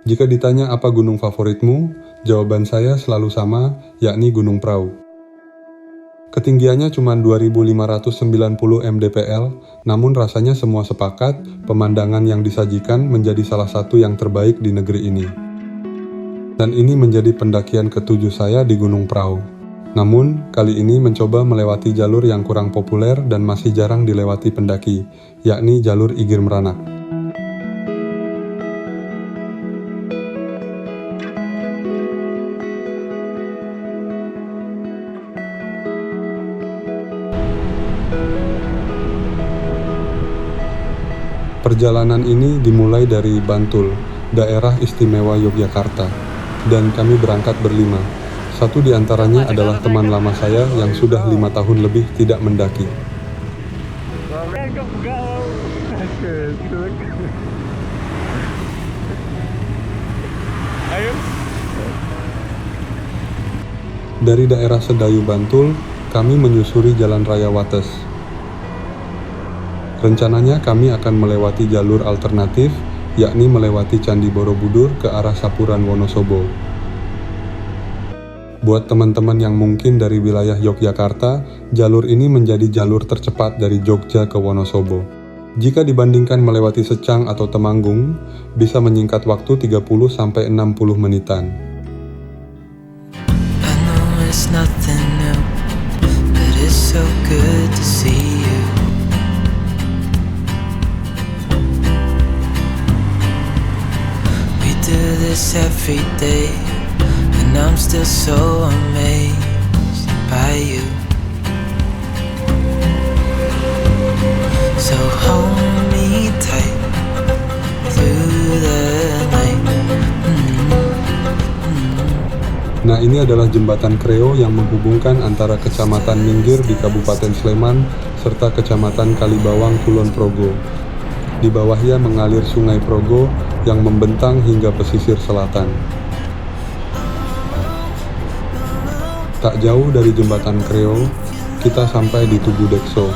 Jika ditanya apa gunung favoritmu, jawaban saya selalu sama, yakni Gunung Prau. Ketinggiannya cuma 2.590 mdpl, namun rasanya semua sepakat pemandangan yang disajikan menjadi salah satu yang terbaik di negeri ini. Dan ini menjadi pendakian ke-7 saya di Gunung Prau. Namun, kali ini mencoba melewati jalur yang kurang populer dan masih jarang dilewati pendaki, yakni jalur Igir Meranak. Perjalanan ini dimulai dari Bantul, daerah istimewa Yogyakarta, dan kami berangkat berlima. Satu di antaranya adalah teman lama saya yang sudah 5 tahun lebih tidak mendaki. Dari daerah Sedayu Bantul, kami menyusuri Jalan Raya Wates. Rencananya kami akan melewati jalur alternatif, yakni melewati Candi Borobudur ke arah Sapuran Wonosobo. Buat teman-teman yang mungkin dari wilayah Yogyakarta, jalur ini menjadi jalur tercepat dari Jogja ke Wonosobo. Jika dibandingkan melewati Secang atau Temanggung, bisa menyingkat waktu 30-60 menitan. And I'm still so amazed by you. So hold me tight through the night. Nah, ini adalah jembatan Kreo yang menghubungkan antara Kecamatan Minggir di Kabupaten Sleman serta Kecamatan Kalibawang, Kulon Progo. Di bawahnya mengalir Sungai Progo yang membentang hingga pesisir selatan. Tak jauh dari jembatan Kreo, kita sampai di Tugu Dekso.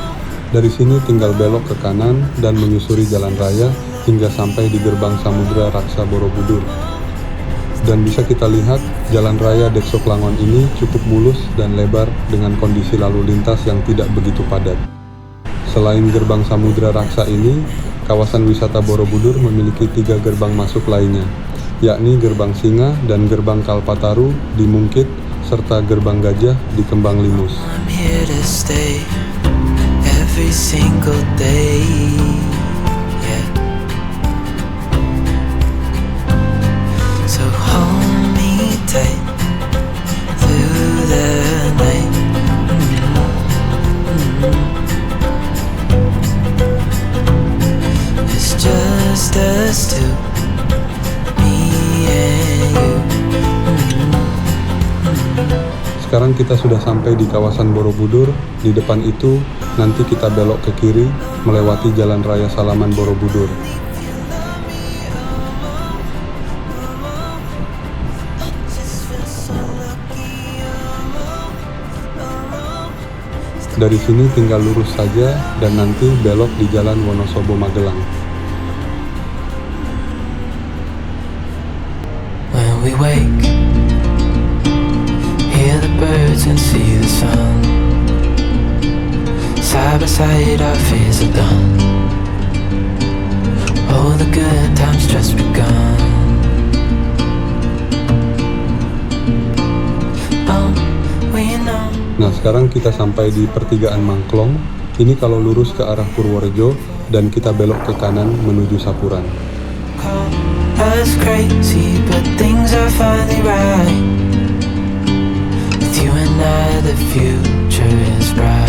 Dari sini tinggal belok ke kanan dan menyusuri jalan raya hingga sampai di gerbang Samudra Raksa Borobudur. Dan bisa kita lihat, jalan raya Dekso Klangon ini cukup mulus dan lebar dengan kondisi lalu lintas yang tidak begitu padat. Selain gerbang Samudra Raksa ini, kawasan wisata Borobudur memiliki 3 gerbang masuk lainnya, yakni Gerbang Singa dan Gerbang Kalpataru di Mungkit, serta Gerbang Gajah di Kembang Limus. Sekarang kita sudah sampai di kawasan Borobudur. Di depan itu, nanti kita belok ke kiri, melewati Jalan Raya Salaman Borobudur. Dari sini tinggal lurus saja dan nanti belok di Jalan Wonosobo Magelang. When we wake, hear the birds and see the sun. Side by side our fears are done. All the good times just begun. Oh, we know. Nah, sekarang kita sampai di pertigaan Mangklong. Ini kalau lurus ke arah Purworejo dan kita belok ke kanan menuju Sapuran. Us crazy, but things are finally right. With you and I, the future is bright.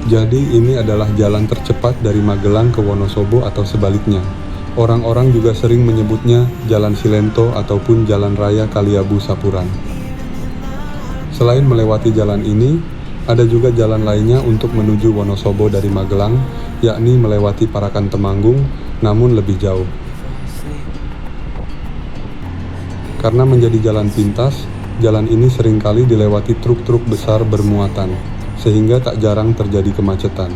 Jadi ini adalah jalan tercepat dari Magelang ke Wonosobo atau sebaliknya. Orang-orang juga sering menyebutnya Jalan Silento ataupun Jalan Raya Kaliabu Sapuran. Selain melewati jalan ini, ada juga jalan lainnya untuk menuju Wonosobo dari Magelang, yakni melewati Parakan Temanggung, namun lebih jauh. Karena menjadi jalan pintas, jalan ini seringkali dilewati truk-truk besar bermuatan, sehingga tak jarang terjadi kemacetan.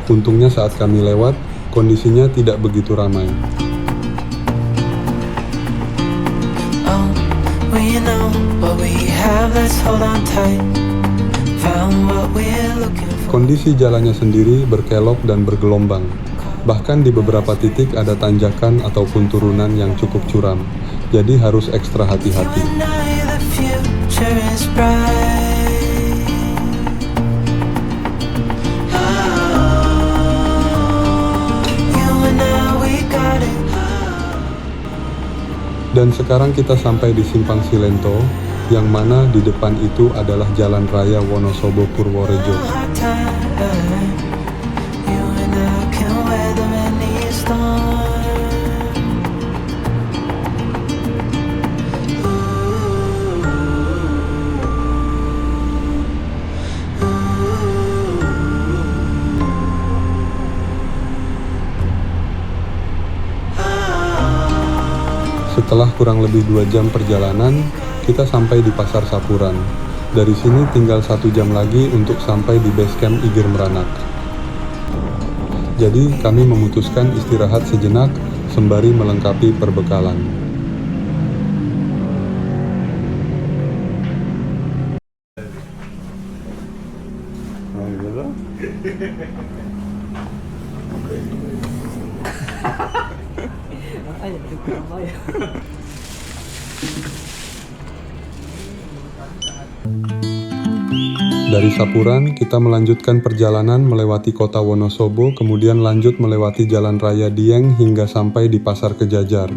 Untungnya saat kami lewat, kondisinya tidak begitu ramai. Oh, well, you know what we have, let's hold on tight. Found what we're looking for. Kondisi jalannya sendiri berkelok dan bergelombang. Bahkan di beberapa titik ada tanjakan ataupun turunan yang cukup curam. Jadi harus ekstra hati-hati. You and I, the future is bright. You and I, we got it. Dan sekarang kita sampai di Simpang Silento, yang mana di depan itu adalah Jalan Raya Wonosobo Purworejo. Hard time. You and I can weather any storm. Setelah kurang lebih 2 jam perjalanan, kita sampai di Pasar Sapuran. Dari sini tinggal 1 jam lagi untuk sampai di base camp Igir Meranak. Jadi kami memutuskan istirahat sejenak sembari melengkapi perbekalan. Dari Sapuran, kita melanjutkan perjalanan melewati kota Wonosobo, kemudian lanjut melewati Jalan Raya Dieng hingga sampai di Pasar Kejajar.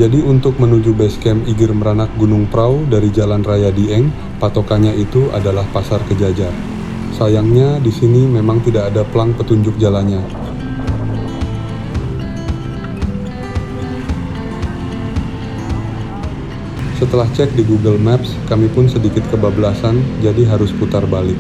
Jadi untuk menuju base camp Igir Meranak Gunung Prau dari Jalan Raya Dieng, patokannya itu adalah Pasar Kejajar. Sayangnya di sini memang tidak ada plang petunjuk jalannya. Setelah cek di Google Maps, kami pun sedikit kebablasan, jadi harus putar balik.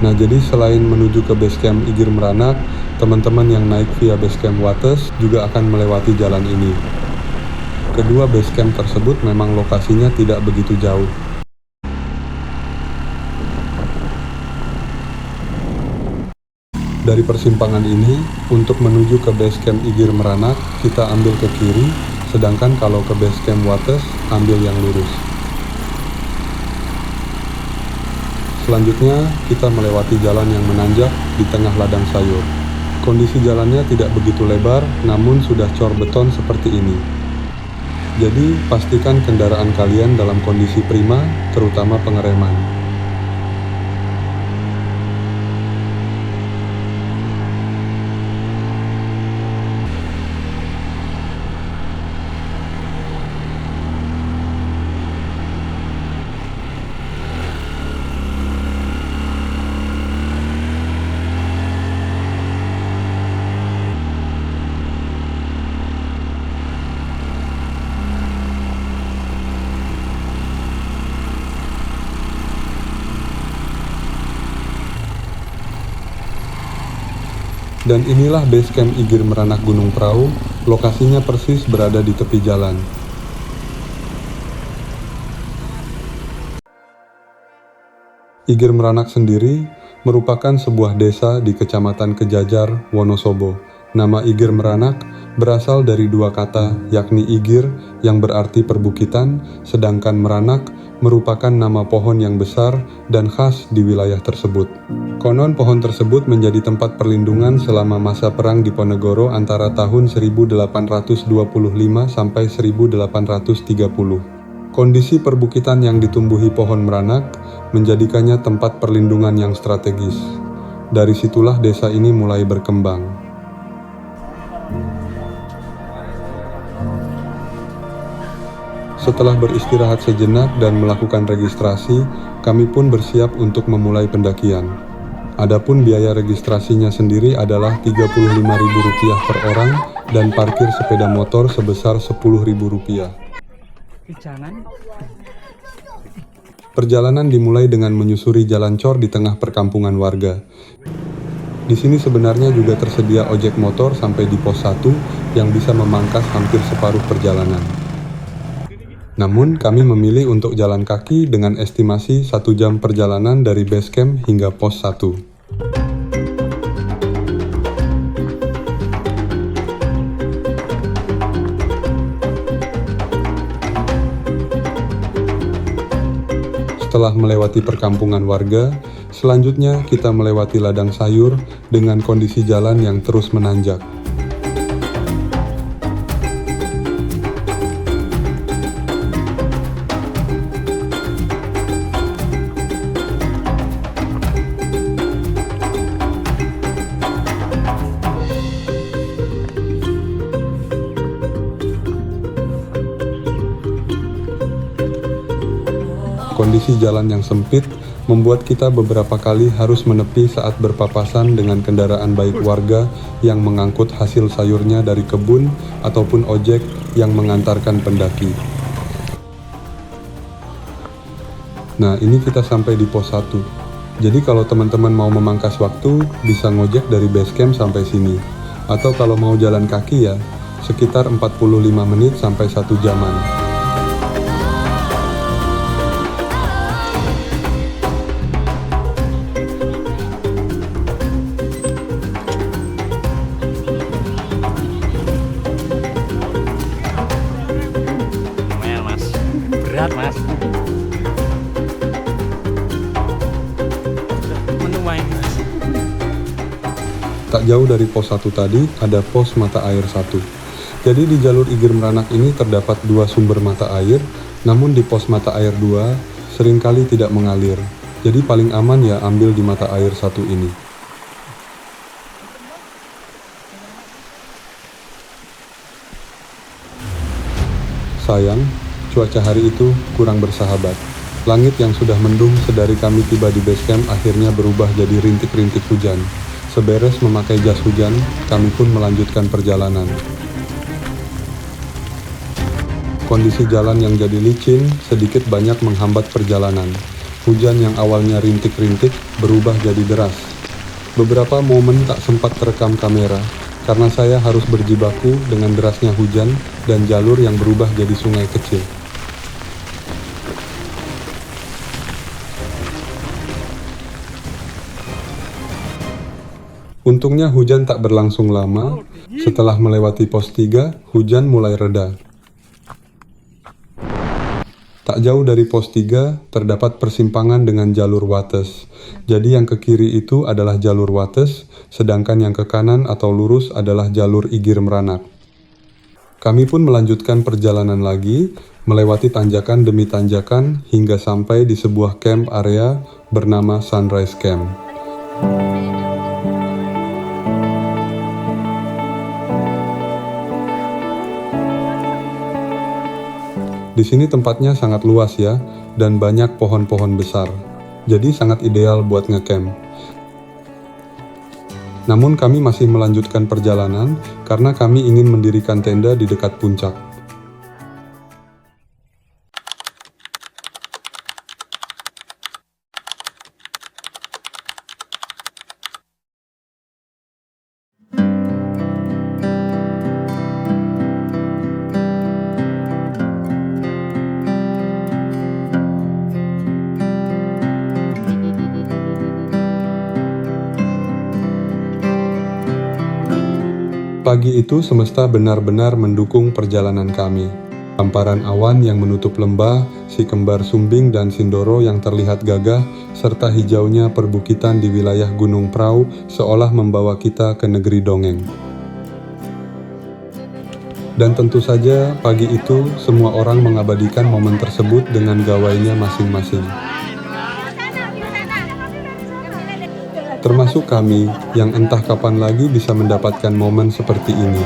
Nah, jadi selain menuju ke base camp Igir Meranak, teman-teman yang naik via base camp Wates juga akan melewati jalan ini. Kedua base camp tersebut memang lokasinya tidak begitu jauh. Dari persimpangan ini, untuk menuju ke base camp Igir Meranak, kita ambil ke kiri, sedangkan kalau ke base camp Wates, ambil yang lurus. Selanjutnya, kita melewati jalan yang menanjak di tengah ladang sayur. Kondisi jalannya tidak begitu lebar, namun sudah cor beton seperti ini. Jadi, pastikan kendaraan kalian dalam kondisi prima, terutama pengereman. Dan inilah base camp Igir Meranak Gunung Prau, lokasinya persis berada di tepi jalan. Igir Meranak sendiri merupakan sebuah desa di Kecamatan Kejajar, Wonosobo. Nama Igir Meranak berasal dari 2 kata, yakni Igir yang berarti perbukitan, sedangkan Meranak merupakan nama pohon yang besar dan khas di wilayah tersebut. Konon pohon tersebut menjadi tempat perlindungan selama masa perang Diponegoro antara tahun 1825 sampai 1830. Kondisi perbukitan yang ditumbuhi pohon Meranak menjadikannya tempat perlindungan yang strategis. Dari situlah desa ini mulai berkembang. Setelah beristirahat sejenak dan melakukan registrasi, kami pun bersiap untuk memulai pendakian. Adapun biaya registrasinya sendiri adalah Rp35.000 per orang dan parkir sepeda motor sebesar Rp10.000. Jangan. Perjalanan dimulai dengan menyusuri jalan cor di tengah perkampungan warga. Di sini sebenarnya juga tersedia ojek motor sampai di pos 1 yang bisa memangkas hampir separuh perjalanan. Namun, kami memilih untuk jalan kaki dengan estimasi 1 jam perjalanan dari base camp hingga pos 1. Setelah melewati perkampungan warga, selanjutnya kita melewati ladang sayur dengan kondisi jalan yang terus menanjak. Kondisi jalan yang sempit membuat kita beberapa kali harus menepi saat berpapasan dengan kendaraan baik warga yang mengangkut hasil sayurnya dari kebun ataupun ojek yang mengantarkan pendaki. Nah, ini kita sampai di pos 1. Jadi kalau teman-teman mau memangkas waktu, bisa ngojek dari base camp sampai sini. Atau kalau mau jalan kaki ya, sekitar 45 menit sampai 1 jaman. Berat mas. Menuai mas. Tak jauh dari pos 1 tadi, ada pos mata air 1. Jadi di jalur Igir Meranak ini terdapat 2 sumber mata air, namun di pos mata air 2 seringkali tidak mengalir. Jadi paling aman ya ambil di mata air 1 ini. Sayang, cuaca hari itu kurang bersahabat. Langit yang sudah mendung sedari kami tiba di base camp akhirnya berubah jadi rintik-rintik hujan. Seberes memakai jas hujan, kami pun melanjutkan perjalanan. Kondisi jalan yang jadi licin sedikit banyak menghambat perjalanan. Hujan yang awalnya rintik-rintik berubah jadi deras. Beberapa momen tak sempat terekam kamera, karena saya harus berjibaku dengan derasnya hujan dan jalur yang berubah jadi sungai kecil. Untungnya hujan tak berlangsung lama. Setelah melewati pos 3, hujan mulai reda. Tak jauh dari pos 3, terdapat persimpangan dengan jalur Wates. Jadi yang ke kiri itu adalah jalur Wates, sedangkan yang ke kanan atau lurus adalah jalur Igir Meranak. Kami pun melanjutkan perjalanan lagi, melewati tanjakan demi tanjakan hingga sampai di sebuah camp area bernama Sunrise Camp. Di sini tempatnya sangat luas ya, dan banyak pohon-pohon besar. Jadi sangat ideal buat ngecamp. Namun kami masih melanjutkan perjalanan karena kami ingin mendirikan tenda di dekat puncak. Pagi itu semesta benar-benar mendukung perjalanan kami. Hamparan awan yang menutup lembah, si kembar Sumbing dan Sindoro yang terlihat gagah, serta hijaunya perbukitan di wilayah Gunung Prau seolah membawa kita ke negeri dongeng. Dan tentu saja pagi itu semua orang mengabadikan momen tersebut dengan gawainya masing-masing. Termasuk kami yang entah kapan lagi bisa mendapatkan momen seperti ini.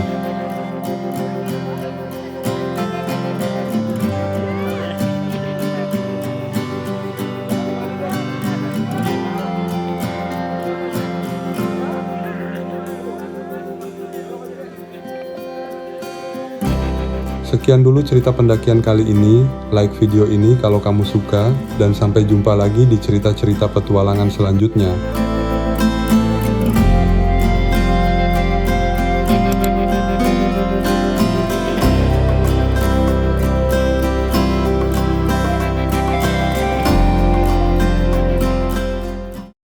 Sekian dulu cerita pendakian kali ini. Like video ini kalau kamu suka, dan sampai jumpa lagi di cerita-cerita petualangan selanjutnya.